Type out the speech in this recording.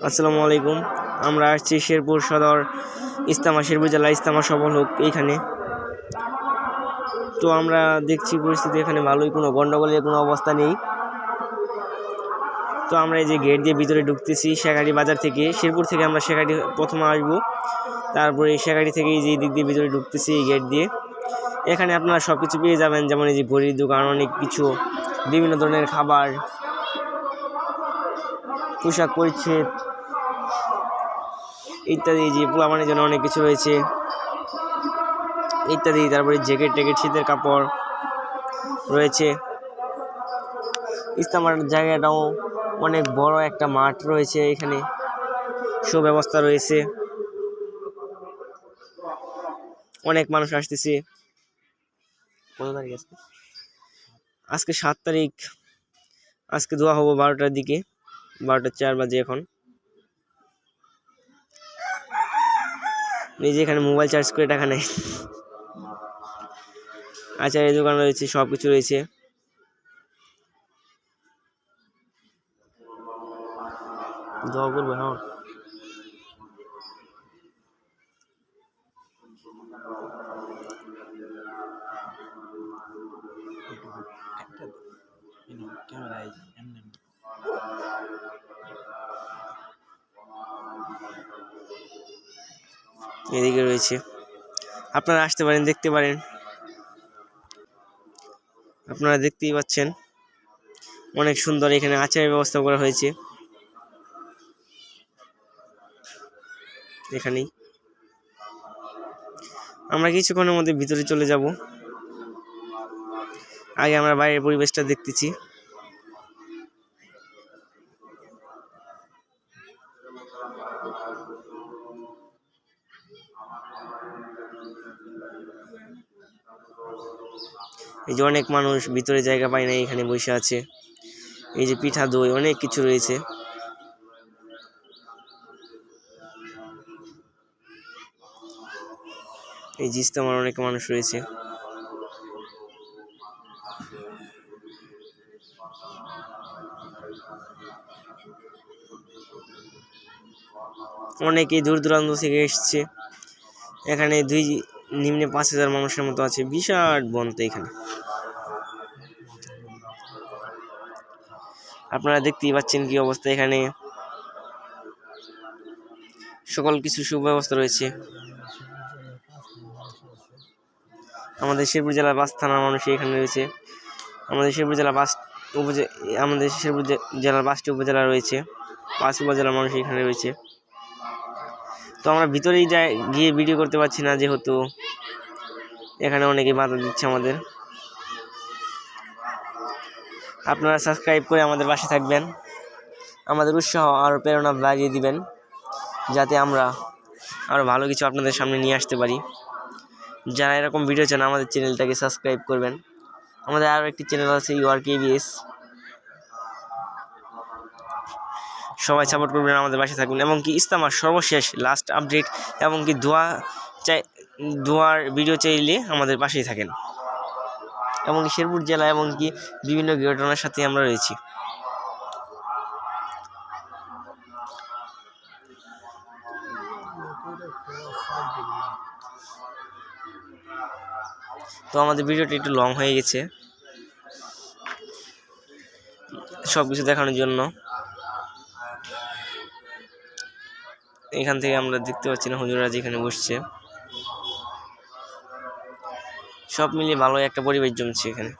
আসসালামু আলাইকুম। আমরা আসছি শেরপুর সদর শেরপুর জেলা ইস্তামা সফল হোক এইখানে। তো আমরা দেখছি পরিস্থিতি এখানে ভালোই, কোনো গন্ডগোলের কোনো অবস্থা নেই। তো আমরা এই যে গেট দিয়ে ভিতরে ঢুকতেছি শেখাটি বাজার থেকে, শেরপুর থেকে আমরা শেখাটি প্রথমে আসবো, তারপরে এই শেখাটি থেকে এই যে দিক দিয়ে ভিতরে ঢুকতেছি এই গেট দিয়ে। এখানে আপনারা সব কিছু পেয়ে যাবেন, যেমন এই যে ঘড়ির দোকান, অনেক কিছু, বিভিন্ন ধরনের খাবার, পোশাক পরিচ্ছদ ইত্যাদি, যে পোলাপানের জন্য অনেক কিছু রয়েছে ইত্যাদি। তারপরে জ্যাকেট ট্যাকেট, শীতের কাপড় রয়েছে। ইস্তামার জায়গাটাও অনেক বড় একটা মাঠ রয়েছে, এখানে সুব্যবস্থা রয়েছে, অনেক মানুষ আসতেছে। কত তারিখ আজকে 7 তারিখ। আজকে দোয়া হবো 12টার দিকে, 12টা 4 বাজে এখন। নিজে এখানে মোবাইল চার্জ করে টাকা নেই। আচ্ছা, এই দোকান রয়েছে, সব কিছু রয়েছে। দোয়া করবো। হ্যাঁ, এদিকে রয়েছে, আপনারা আসতে পারেন, দেখতে পারেন। আপনারা দেখতেই পাচ্ছেন অনেক সুন্দর এখানে আচারের ব্যবস্থা করা হয়েছে। এখানেই আমরা কিছুক্ষণের মধ্যে ভিতরে চলে যাব। আগে আমরা বাইরের পরিবেশটা দেখতেছি। এই যে অনেক মানুষ ভিতরে জায়গা পায় না, এখানে বসে আছে। এই যে পিঠা, দই, অনেক কিছু রয়েছে। এই যে ইস্তেমার অনেক মানুষ রয়েছে। অনেকেই দূর দূরান্ত থেকে এসছে এখানে। নিম্নে 5,000 মানুষের মতো আছে, বিশাল বন্ত এখানে। আপনারা দেখতেই পাচ্ছেন কি অবস্থা এখানে। সকল কিছু সুব্যবস্থা রয়েছে। আমাদের শেরপুর জেলার 5 থানার মানুষ এখানে রয়েছে। আমাদের শেরপুর জেলা আমাদের শেরপুর জেলার 5টি উপজেলা রয়েছে, 5 উপজেলার মানুষ এখানে রয়েছে। তো আমরা ভিতরেই গিয়ে ভিডিও করতে পারছি না, যেহেতু এখানে অনেকে বাধা দিচ্ছে আমাদের। আপনারা সাবস্ক্রাইব করে আমাদের পাশে থাকবেন, আমাদের উৎসাহ আরও প্রেরণা বাড়িয়ে দিবেন, যাতে আমরা আরও ভালো কিছু আপনাদের সামনে নিয়ে আসতে পারি। যারা এরকম ভিডিও চান আমাদের চ্যানেলটাকে সাবস্ক্রাইব করবেন। আমাদের আরও একটি চ্যানেল আছে, URKBS। সবাই সাপোর্ট করবেন, আমাদের পাশে থাকবেন। এবং কি ইস্তামার সর্বশেষ লাস্ট আপডেট এবং কি দোয়ার ভিডিও চাইলে আমাদের পাশেই থাকেন। এবং কি শেরপুর জেলা এবং কি বিভিন্ন ঘটনার সাথে আমরা রয়েছি। তো আমাদের ভিডিওটা একটু লং হয়ে গেছে সব কিছু দেখানোর জন্য। এখান থেকে আমরা দেখতে পাচ্ছি না হুজুরা যেখানে বসছে। সব মিলিয়ে ভালো একটা পরিবেশ জমছে এখানে।